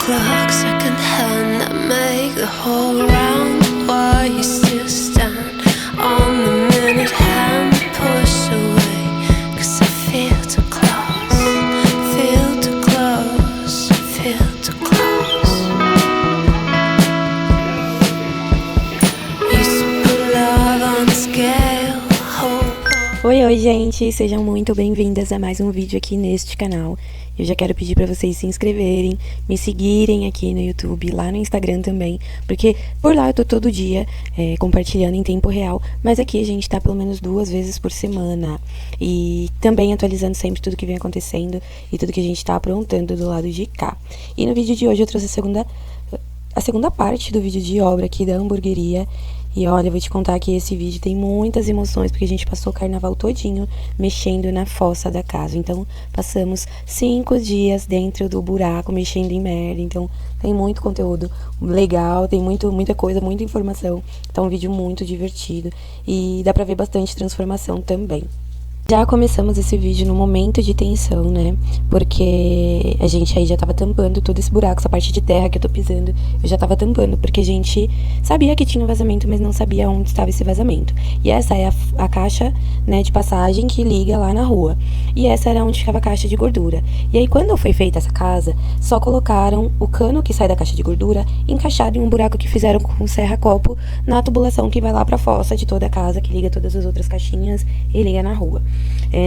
clock, second hand, that make the whole round. Why you still stand on the minute hand? Push away, 'cause I feel too close, feel too close, feel too close. Used to put love on the scale, hope. Oi, gente, sejam muito bem-vindas a mais um vídeo aqui neste canal. Eu já quero pedir para vocês se inscreverem, me seguirem aqui no YouTube, lá no Instagram também, porque por lá eu tô todo dia compartilhando em tempo real, mas aqui a gente tá pelo menos 2 vezes por semana e também atualizando sempre tudo que vem acontecendo e tudo que a gente tá aprontando do lado de cá. E no vídeo de hoje eu trouxe a segunda parte do vídeo de obra aqui da hamburgueria. E olha, eu vou te contar que esse vídeo tem muitas emoções, porque a gente passou o carnaval todinho mexendo na fossa da casa. Então, passamos 5 dias dentro do buraco, mexendo em merda. Então, tem muito conteúdo legal, tem muita coisa, muita informação. Então, um vídeo muito divertido. E dá pra ver bastante transformação também. Já começamos esse vídeo no momento de tensão, né? Porque a gente aí já tava tampando todo esse buraco, essa parte de terra que eu tô pisando, eu já tava tampando, porque a gente sabia que tinha um vazamento, mas não sabia onde estava esse vazamento. E essa é a caixa, né, de passagem que liga lá na rua. E essa era onde ficava a caixa de gordura. E aí, quando foi feita essa casa, só colocaram o cano que sai da caixa de gordura encaixado em um buraco que fizeram com serra-copo na tubulação que vai lá pra fossa de toda a casa, que liga todas as outras caixinhas e liga na rua.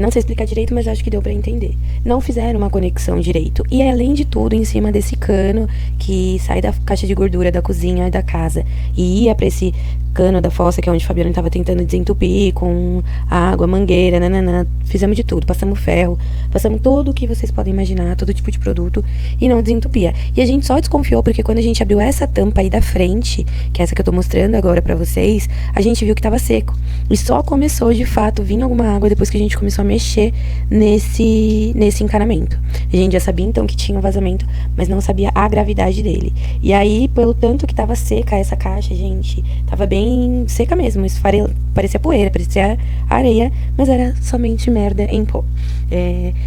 Não sei explicar direito, mas acho que deu pra entender. Não fizeram uma conexão direito. E além de tudo, em cima desse cano que sai da caixa de gordura da cozinha e da casa e ia pra esse cano da fossa, que é onde o Fabiano tava tentando desentupir com água, mangueira, nananã. Fizemos de tudo, passamos ferro, passamos tudo o que vocês podem imaginar, todo tipo de produto, e não desentupia. E a gente só desconfiou porque quando a gente abriu essa tampa aí da frente, que é essa que eu tô mostrando agora pra vocês, a gente viu que tava seco. E só começou de fato vir alguma água depois que a gente começou a mexer nesse encanamento. A gente já sabia então que tinha um vazamento, mas não sabia a gravidade dele. E aí, pelo tanto que tava seca essa caixa, gente, tava bem seca mesmo, parecia poeira, parecia areia, mas era somente merda em pó.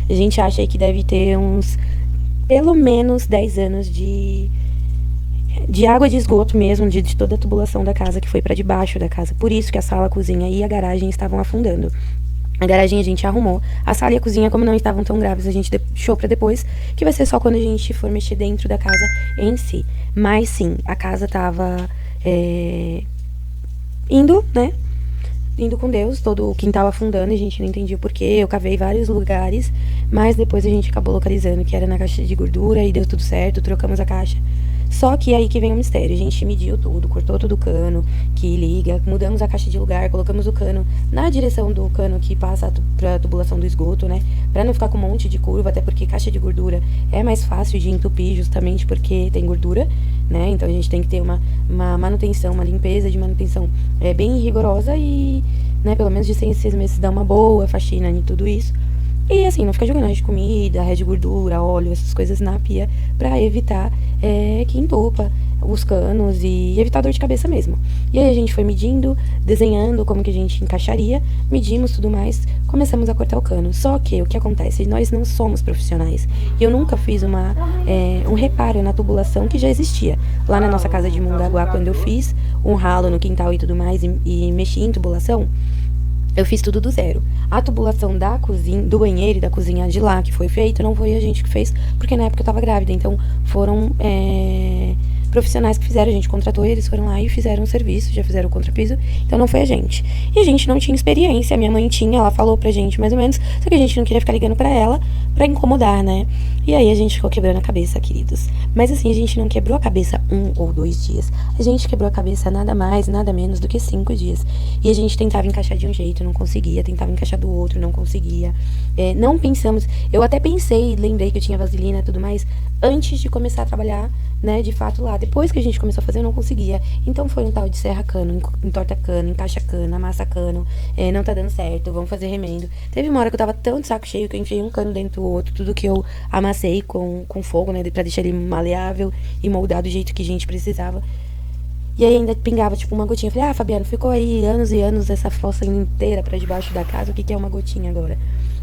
A gente acha aí que deve ter uns, pelo menos 10 anos de água de esgoto mesmo, de toda a tubulação da casa que foi para debaixo da casa. Por isso que a sala, a cozinha e a garagem estavam afundando. A garagem a gente arrumou, a sala e a cozinha, como não estavam tão graves, a gente deixou pra depois, que vai ser só quando a gente for mexer dentro da casa em si. Mas sim, a casa tava indo com Deus, todo o quintal afundando, a gente não entendia o porquê. Eu cavei vários lugares, mas depois a gente acabou localizando que era na caixa de gordura e deu tudo certo, trocamos a caixa. Só que aí que vem o mistério, a gente mediu tudo, cortou todo o cano que liga, mudamos a caixa de lugar, colocamos o cano na direção do cano que passa pra tubulação do esgoto, né? Pra não ficar com um monte de curva, até porque caixa de gordura é mais fácil de entupir justamente porque tem gordura, né? Então a gente tem que ter uma manutenção, uma limpeza de manutenção bem rigorosa e, né, pelo menos de 6 em 6 meses dá uma boa faxina em tudo isso. E assim, não ficar jogando resto de comida, resto de gordura, óleo, essas coisas na pia, pra evitar que entupa os canos e evitar dor de cabeça mesmo. E aí a gente foi medindo, desenhando como que a gente encaixaria, medimos tudo mais, começamos a cortar o cano. Só que o que acontece? Nós não somos profissionais. E eu nunca fiz um reparo na tubulação que já existia. Lá na nossa casa de Mongaguá, quando eu fiz um ralo no quintal e tudo mais, e mexi em tubulação, eu fiz tudo do zero. A tubulação da cozinha, do banheiro e da cozinha de lá que foi feita, não foi a gente que fez, porque na época eu tava grávida. Então foram profissionais que fizeram, a gente contratou eles, foram lá e fizeram o serviço, já fizeram o contrapiso, então não foi a gente. E a gente não tinha experiência, a minha mãe tinha, ela falou pra gente mais ou menos, só que a gente não queria ficar ligando pra ela, pra incomodar, né? E aí a gente ficou quebrando a cabeça, queridos. Mas assim, a gente não quebrou a cabeça 1 ou 2 dias, a gente quebrou a cabeça nada mais, nada menos do que 5 dias. E a gente tentava encaixar de um jeito, não conseguia, tentava encaixar do outro, não conseguia. Não pensamos, eu até pensei, lembrei que eu tinha vaselina e tudo mais, antes de começar a trabalhar, né, de fato lá. Depois que a gente começou a fazer, eu não conseguia. Então foi um tal de serra cano, entorta cano, encaixa cano, amassa cano, não tá dando certo, vamos fazer remendo. Teve uma hora que eu tava tão de saco cheio que eu enfiei um cano dentro do outro, tudo que eu amassei com fogo, né, pra deixar ele maleável e moldado do jeito que a gente precisava. E aí ainda pingava, tipo, uma gotinha. Eu falei, Fabiano, ficou aí anos e anos essa fossa inteira pra debaixo da casa, o que é uma gotinha agora?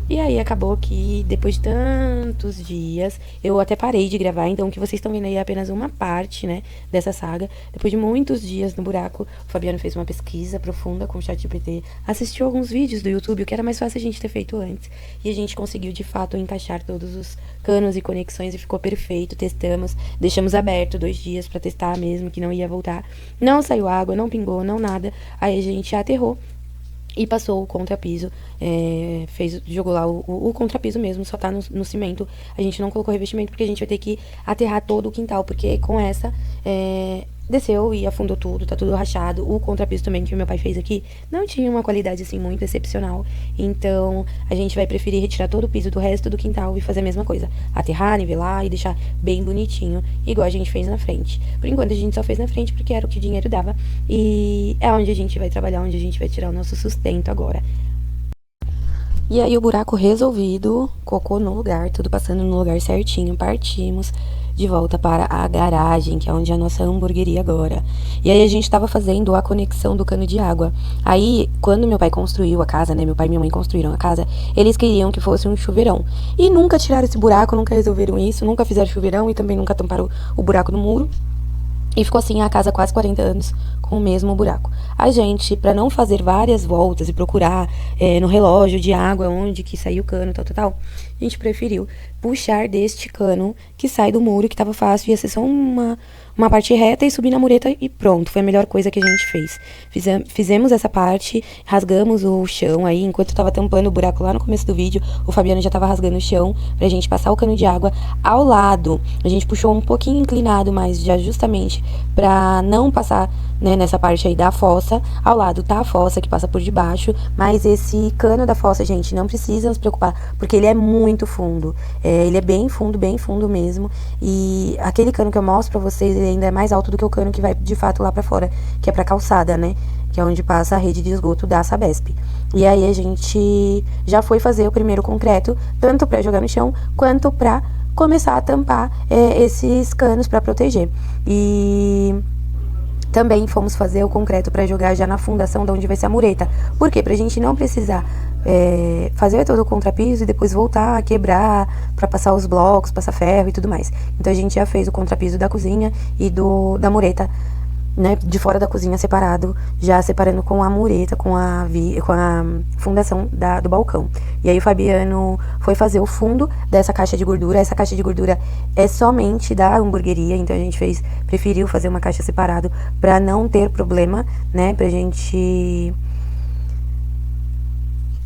E aí acabou que depois de tantos dias, eu até parei de gravar, então o que vocês estão vendo aí é apenas uma parte, né, dessa saga. Depois de muitos dias no buraco, o Fabiano fez uma pesquisa profunda com o ChatGPT, assistiu alguns vídeos do YouTube, o que era mais fácil a gente ter feito antes, e a gente conseguiu de fato encaixar todos os canos e conexões e ficou perfeito. Testamos, deixamos aberto 2 dias pra testar mesmo, que não ia voltar. Não saiu água, não pingou, não nada. Aí a gente aterrou e passou o contrapiso, jogou lá o contrapiso mesmo, só tá no cimento. A gente não colocou revestimento porque a gente vai ter que aterrar todo o quintal, porque com essa desceu e afundou tudo, tá tudo rachado. O contrapiso também que meu pai fez aqui não tinha uma qualidade assim muito excepcional, então a gente vai preferir retirar todo o piso do resto do quintal e fazer a mesma coisa, aterrar, nivelar e deixar bem bonitinho, igual a gente fez na frente. Por enquanto a gente só fez na frente porque era o que o dinheiro dava e é onde a gente vai trabalhar, onde a gente vai tirar o nosso sustento agora. E aí o buraco resolvido, cocô no lugar, tudo passando no lugar certinho, partimos de volta para a garagem, que é onde é a nossa hamburgueria agora. E aí a gente tava fazendo a conexão do cano de água. Aí, quando meu pai construiu a casa, né, meu pai e minha mãe construíram a casa, eles queriam que fosse um chuveirão. E nunca tiraram esse buraco, nunca resolveram isso, nunca fizeram chuveirão e também nunca tamparam o buraco no muro. E ficou assim a casa quase 40 anos, com o mesmo buraco. A gente, para não fazer várias voltas e procurar no relógio de água onde que saiu o cano, tal, a gente preferiu puxar deste cano que sai do muro, que tava fácil, ia ser só uma parte reta e subir na mureta e pronto. Foi a melhor coisa que a gente fez. Fizemos essa parte, rasgamos o chão aí, enquanto eu tava tampando o buraco lá no começo do vídeo, o Fabiano já tava rasgando o chão pra gente passar o cano de água ao lado. A gente puxou um pouquinho inclinado, mas já justamente pra não passar, né, nessa parte aí da fossa. Ao lado tá a fossa que passa por debaixo, mas esse cano da fossa, gente, não precisa se preocupar, porque ele é muito fundo. Ele é bem fundo mesmo. E aquele cano que eu mostro pra vocês, ele ainda é mais alto do que o cano que vai de fato lá pra fora, que é pra calçada, né? Que é onde passa a rede de esgoto da Sabesp. E aí a gente já foi fazer o primeiro concreto, tanto pra jogar no chão, quanto pra começar a tampar esses canos pra proteger. E também fomos fazer o concreto para jogar já na fundação de onde vai ser a mureta. Por quê? Pra gente não precisar fazer todo o contrapiso e depois voltar a quebrar para passar os blocos, passar ferro e tudo mais. Então a gente já fez o contrapiso da cozinha e da mureta, né, de fora da cozinha separado, já separando com a mureta, com a fundação do balcão. E aí o Fabiano foi fazer o fundo dessa caixa de gordura. Essa caixa de gordura é somente da hamburgueria, então a gente preferiu fazer uma caixa separado para não ter problema, né, pra gente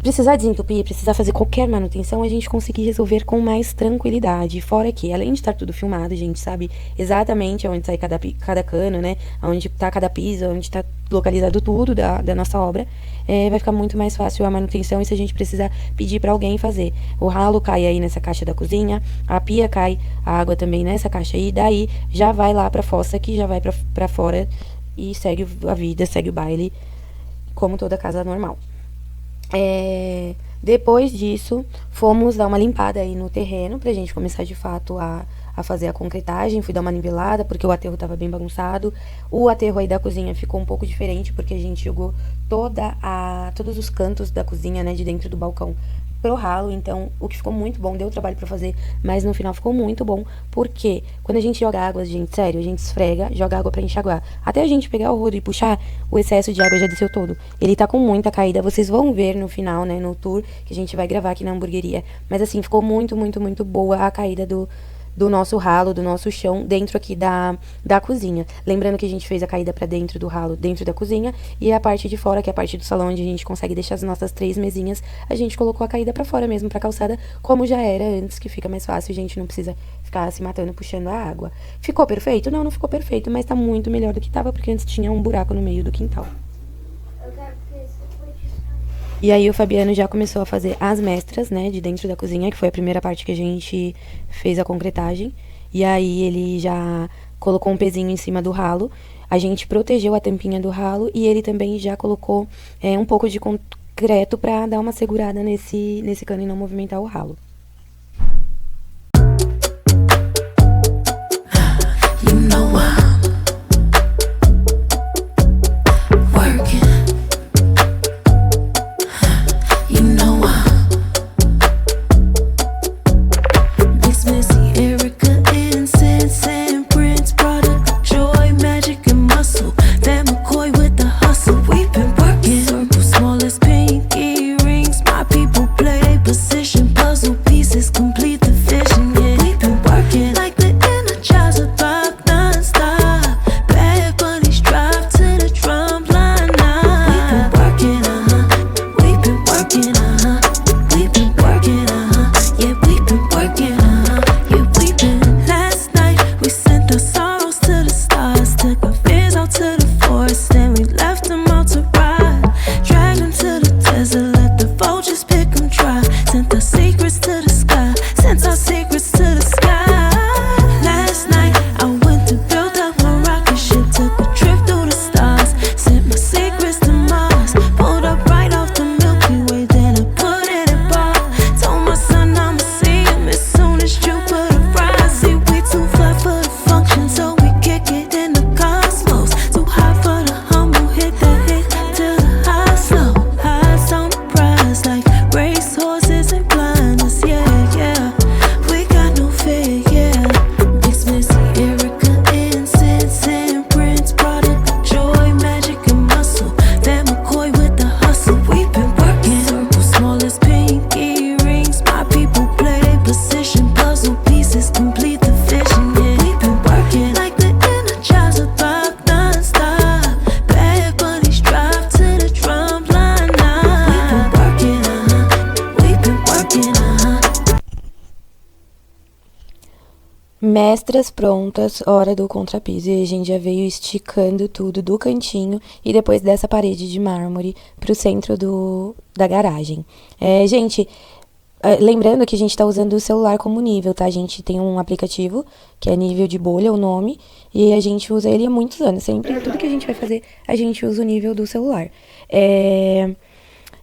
precisar desentupir, precisar fazer qualquer manutenção, a gente conseguir resolver com mais tranquilidade. Fora que, além de estar tudo filmado, a gente sabe exatamente onde sai cada cano, né? Onde tá cada piso, onde tá localizado tudo da nossa obra. Vai ficar muito mais fácil a manutenção e se a gente precisar pedir pra alguém fazer. O ralo cai aí nessa caixa da cozinha, a pia cai, a água também nessa caixa aí, daí já vai lá pra fossa, que já vai pra fora e segue a vida, segue o baile, como toda casa normal. Depois disso, fomos dar uma limpada aí no terreno pra gente começar de fato a fazer a concretagem. Fui dar uma nivelada porque o aterro tava bem bagunçado. O aterro aí da cozinha ficou um pouco diferente porque a gente jogou todos os cantos da cozinha, né, de dentro do balcão pro ralo, então o que ficou muito bom, deu trabalho pra fazer, mas no final ficou muito bom, porque quando a gente joga água, gente, sério, a gente esfrega, joga água pra enxaguar, até a gente pegar o rodo e puxar, o excesso de água já desceu todo. Ele tá com muita caída, vocês vão ver no final, né, no tour que a gente vai gravar aqui na hamburgueria, mas assim, ficou muito boa a caída do nosso ralo, do nosso chão, dentro aqui da cozinha. Lembrando que a gente fez a caída pra dentro do ralo, dentro da cozinha, e a parte de fora, que é a parte do salão, onde a gente consegue deixar as nossas 3 mesinhas, a gente colocou a caída pra fora mesmo, pra calçada, como já era antes, que fica mais fácil, a gente não precisa ficar se matando puxando a água. Ficou perfeito? Não ficou perfeito, mas tá muito melhor do que tava, porque antes tinha um buraco no meio do quintal. E aí o Fabiano já começou a fazer as mestras, né, de dentro da cozinha, que foi a primeira parte que a gente fez a concretagem. E aí ele já colocou um pezinho em cima do ralo. A gente protegeu a tampinha do ralo e ele também já colocou um pouco de concreto pra dar uma segurada nesse cano e não movimentar o ralo. Mestras prontas, hora do contrapiso. E a gente já veio esticando tudo do cantinho e depois dessa parede de mármore pro centro da garagem. Gente, lembrando que a gente tá usando o celular como nível, tá? A gente tem um aplicativo que é nível de bolha, o nome, e a gente usa ele há muitos anos. Sempre, tudo que a gente vai fazer, a gente usa o nível do celular.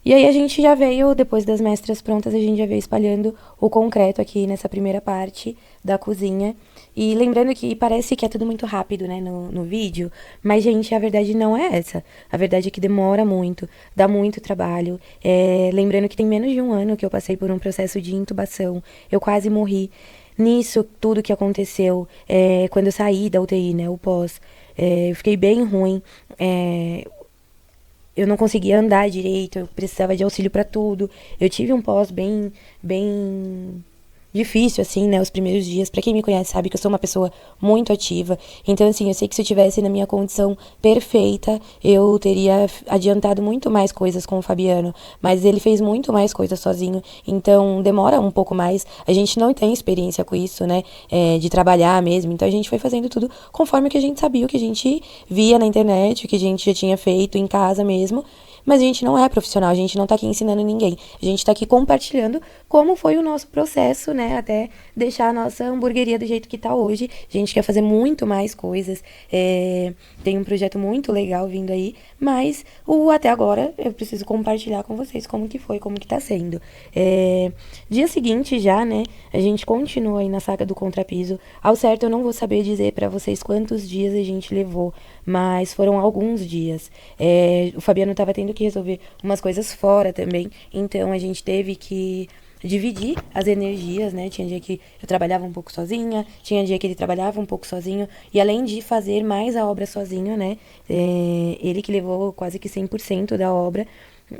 E aí a gente já veio, depois das mestras prontas, a gente já veio espalhando o concreto aqui nessa primeira parte da cozinha. E lembrando que parece que é tudo muito rápido, né, no vídeo, mas, gente, a verdade não é essa. A verdade é que demora muito, dá muito trabalho. Lembrando que tem menos de um ano que eu passei por um processo de intubação. Eu quase morri. Nisso, tudo que aconteceu, quando eu saí da UTI, né, o pós, eu fiquei bem ruim. Eu não conseguia andar direito, eu precisava de auxílio para tudo. Eu tive um pós bem difícil, assim, né, os primeiros dias. Pra quem me conhece sabe que eu sou uma pessoa muito ativa. Então, assim, eu sei que se eu tivesse na minha condição perfeita, eu teria adiantado muito mais coisas com o Fabiano. Mas ele fez muito mais coisas sozinho, então demora um pouco mais. A gente não tem experiência com isso, né, de trabalhar mesmo. Então a gente foi fazendo tudo conforme o que a gente sabia, o que a gente via na internet, o que a gente já tinha feito em casa mesmo. Mas a gente não é profissional, a gente não tá aqui ensinando ninguém. A gente tá aqui compartilhando como foi o nosso processo, né? Até deixar a nossa hamburgueria do jeito que tá hoje. A gente quer fazer muito mais coisas. Tem um projeto muito legal vindo aí. Mas até agora eu preciso compartilhar com vocês como que foi, como que tá sendo. Dia seguinte já, né? A gente continua aí na saga do contrapiso. Ao certo eu não vou saber dizer pra vocês quantos dias a gente levou. Mas foram alguns dias. O Fabiano tava tendo que resolver umas coisas fora também. Então a gente teve que dividir as energias, né? Tinha dia que eu trabalhava um pouco sozinha, tinha dia que ele trabalhava um pouco sozinho. E além de fazer mais a obra sozinho, né? Ele que levou quase que 100% da obra.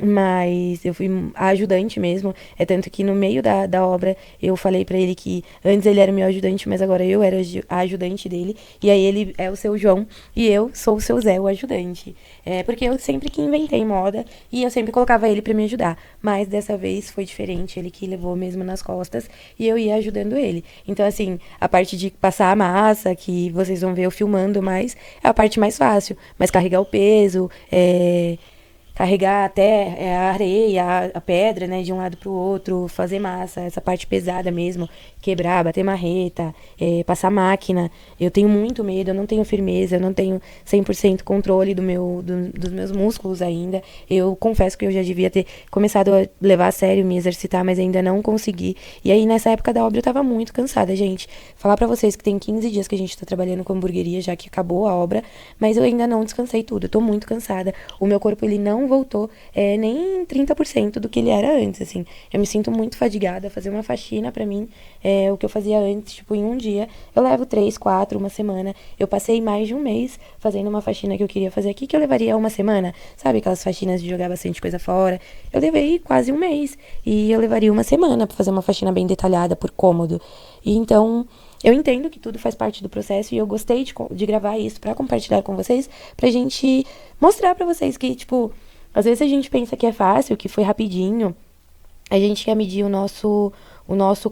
Mas eu fui a ajudante mesmo. Tanto que no meio da obra eu falei pra ele que antes ele era meu ajudante, mas agora eu era a ajudante dele. E aí ele é o seu João e eu sou o seu Zé, o ajudante. Porque eu sempre que inventei moda e eu sempre colocava ele pra me ajudar. Mas dessa vez foi diferente, ele que levou mesmo nas costas e eu ia ajudando ele. Então, assim, a parte de passar a massa, que vocês vão ver eu filmando mais, é a parte mais fácil. Mas carregar o peso, carregar até a areia, a pedra, né, de um lado pro outro, fazer massa, essa parte pesada mesmo, quebrar, bater marreta, passar máquina. Eu tenho muito medo, eu não tenho firmeza, eu não tenho 100% controle dos meus músculos ainda. Eu confesso que eu já devia ter começado a levar a sério, me exercitar, mas ainda não consegui. E aí, nessa época da obra, eu tava muito cansada, gente. Falar pra vocês que tem 15 dias que a gente tá trabalhando com hamburgueria, já que acabou a obra, mas eu ainda não descansei tudo, eu tô muito cansada. O meu corpo, ele não voltou nem 30% do que ele era antes, assim. Eu me sinto muito fadigada. Fazer uma faxina pra mim o que eu fazia antes, tipo, em um dia eu levo 3, 4, uma semana. Eu passei mais de um mês fazendo uma faxina que eu queria fazer aqui, que eu levaria uma semana, sabe, aquelas faxinas de jogar bastante coisa fora. Eu levei quase um mês e eu levaria uma semana pra fazer uma faxina bem detalhada, por cômodo. E então eu entendo que tudo faz parte do processo e eu gostei de gravar isso pra compartilhar com vocês, pra gente mostrar pra vocês que, tipo, às vezes a gente pensa que é fácil, que foi rapidinho. A gente quer medir o nosso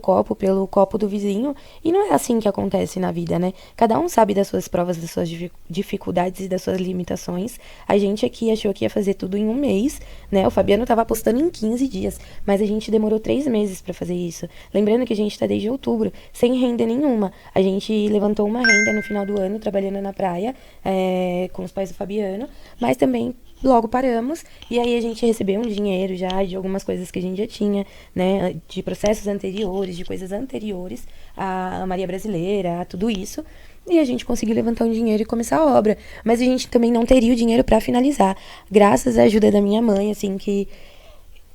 copo pelo copo do vizinho. E não é assim que acontece na vida, né? Cada um sabe das suas provas, das suas dificuldades e das suas limitações. A gente aqui achou que ia fazer tudo em um mês, né? O Fabiano tava apostando em 15 dias, mas a gente demorou 3 meses pra fazer isso. Lembrando que a gente tá desde outubro, sem renda nenhuma. A gente levantou uma renda no final do ano, trabalhando na praia, com os pais do Fabiano, mas também logo paramos, e aí a gente recebeu um dinheiro já de algumas coisas que a gente já tinha, né, de processos anteriores, de coisas anteriores à Maria Brasileira, a tudo isso, e a gente conseguiu levantar um dinheiro e começar a obra, mas a gente também não teria o dinheiro para finalizar, graças à ajuda da minha mãe, assim, que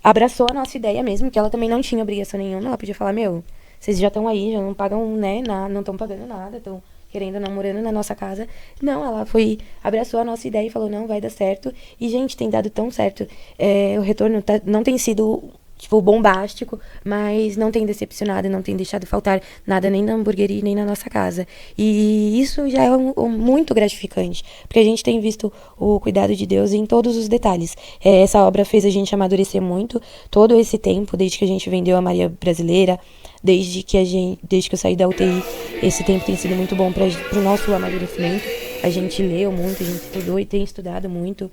abraçou a nossa ideia mesmo, que ela também não tinha obrigação nenhuma, ela podia falar, vocês já estão aí, já não pagam, né, não estão pagando nada, estão querendo ou não, morando na nossa casa. Não, ela abraçou a nossa ideia e falou, não, vai dar certo. E, gente, tem dado tão certo. O retorno não tem sido, tipo, bombástico, mas não tem decepcionado, não tem deixado faltar nada nem na hamburgueria, nem na nossa casa. E isso já é muito gratificante, porque a gente tem visto o cuidado de Deus em todos os detalhes. Essa obra fez a gente amadurecer muito todo esse tempo, desde que a gente vendeu a Maria Brasileira, desde que eu saí da UTI, esse tempo tem sido muito bom para o nosso amadurecimento. A gente leu muito, a gente estudou e tem estudado muito,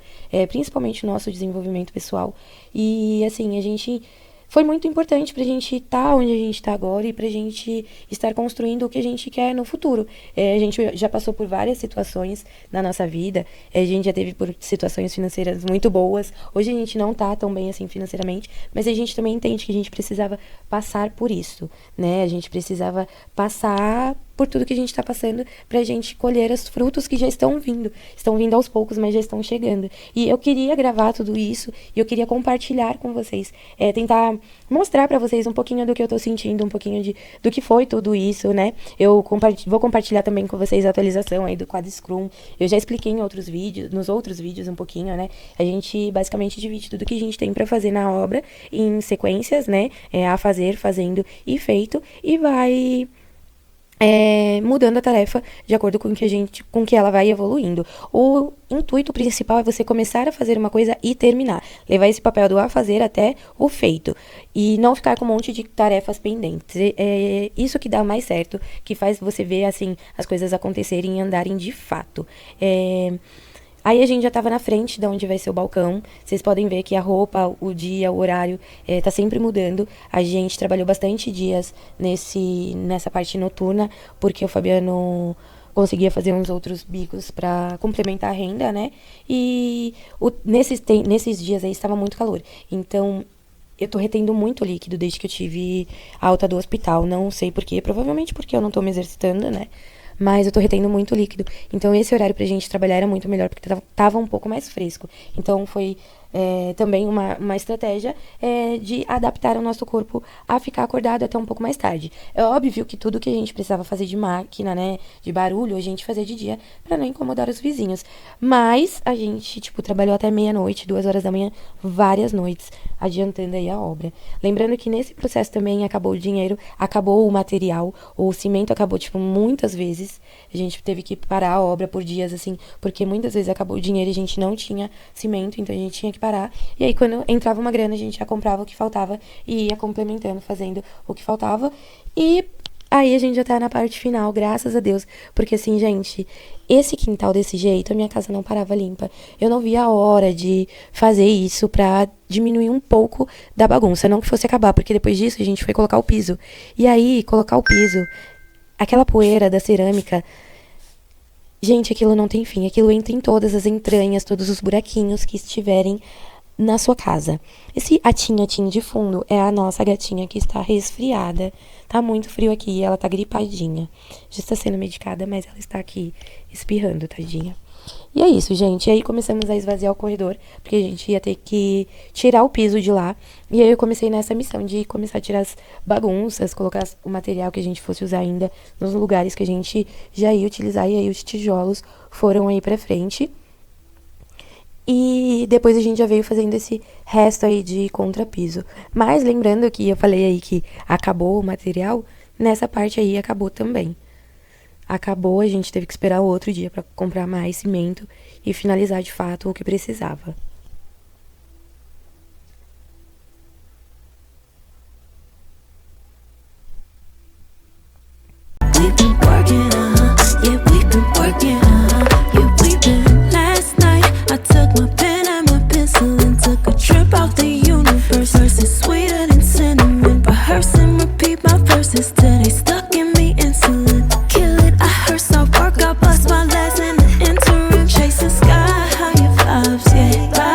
principalmente o nosso desenvolvimento pessoal. E, assim, a gente... Foi muito importante pra gente estar onde a gente tá agora e pra gente estar construindo o que a gente quer no futuro. A gente já passou por várias situações na nossa vida, a gente já teve por situações financeiras muito boas. Hoje a gente não tá tão bem assim financeiramente, mas a gente também entende que a gente precisava passar por isso, né? A gente precisava passar por tudo que a gente está passando pra gente colher os frutos que já estão vindo aos poucos, mas já estão chegando. E eu queria gravar tudo isso e eu queria compartilhar com vocês, tentar mostrar pra vocês um pouquinho do que eu tô sentindo, um pouquinho do que foi tudo isso, né? Eu vou compartilhar também com vocês a atualização aí do Quad Scrum. Eu já expliquei nos outros vídeos um pouquinho, né? A gente basicamente divide tudo que a gente tem pra fazer na obra em sequências, né? A fazer, fazendo e feito, e vai mudando a tarefa de acordo com que ela vai evoluindo. O intuito principal é você começar a fazer uma coisa e terminar. Levar esse papel do a fazer até o feito. E não ficar com um monte de tarefas pendentes. É isso que dá mais certo, que faz você ver, assim, as coisas acontecerem e andarem de fato. Aí a gente já estava na frente de onde vai ser o balcão. Vocês podem ver que a roupa, o dia, o horário tá sempre mudando. A gente trabalhou bastante dias nessa parte noturna, porque o Fabiano conseguia fazer uns outros bicos para complementar a renda, né? E nesses dias aí estava muito calor. Então, eu tô retendo muito líquido desde que eu tive a alta do hospital. Não sei porquê, provavelmente porque eu não tô me exercitando, né? Mas eu tô retendo muito líquido. Então, esse horário pra gente trabalhar era muito melhor, porque tava um pouco mais fresco. Então, foi também uma estratégia de adaptar o nosso corpo a ficar acordado até um pouco mais tarde. É óbvio que tudo que a gente precisava fazer de máquina, né, de barulho, a gente fazia de dia pra não incomodar os vizinhos. Mas a gente, trabalhou até meia-noite, 2 horas da manhã, várias noites, adiantando aí a obra. Lembrando que nesse processo também acabou o dinheiro, acabou o material, o cimento acabou, muitas vezes. A gente teve que parar a obra por dias, assim, porque muitas vezes acabou o dinheiro e a gente não tinha cimento, então a gente tinha que parar. E aí, quando entrava uma grana, a gente já comprava o que faltava e ia complementando, fazendo o que faltava. E aí a gente já tá na parte final, graças a Deus. Porque assim, gente, esse quintal desse jeito, a minha casa não parava limpa. Eu não via a hora de fazer isso pra diminuir um pouco da bagunça. Não que fosse acabar, porque depois disso a gente foi colocar o piso. E aí, colocar o piso, aquela poeira da cerâmica, gente, aquilo não tem fim. Aquilo entra em todas as entranhas, todos os buraquinhos que estiverem na sua casa. Esse atim de fundo é a nossa gatinha que está resfriada. Tá muito frio aqui, ela tá gripadinha. Já está sendo medicada, mas ela está aqui espirrando, tadinha. E é isso, gente. E aí começamos a esvaziar o corredor, porque a gente ia ter que tirar o piso de lá. E aí eu comecei nessa missão de começar a tirar as bagunças, colocar o material que a gente fosse usar ainda nos lugares que a gente já ia utilizar. E aí os tijolos foram aí pra frente. E depois a gente já veio fazendo esse resto aí de contrapiso. Mas lembrando que eu falei aí que acabou o material, nessa parte aí acabou também. Acabou, a gente teve que esperar o outro dia pra comprar mais cimento e finalizar de fato o que precisava. Chasing sky, how your vibes, yeah.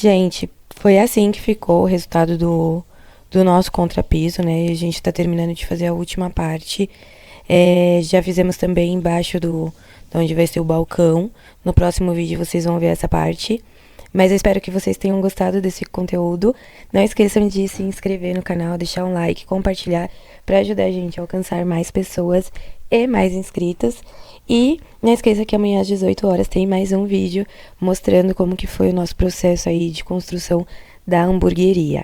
Gente, foi assim que ficou o resultado do nosso contrapiso, né? A gente tá terminando de fazer a última parte. Já fizemos também embaixo de onde vai ser o balcão. No próximo vídeo vocês vão ver essa parte. Mas eu espero que vocês tenham gostado desse conteúdo. Não esqueçam de se inscrever no canal, deixar um like, compartilhar para ajudar a gente a alcançar mais pessoas e mais inscritas. E não esqueça que amanhã às 18 horas tem mais um vídeo mostrando como que foi o nosso processo aí de construção da hamburgueria.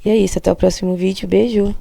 E é isso, até o próximo vídeo. Beijo!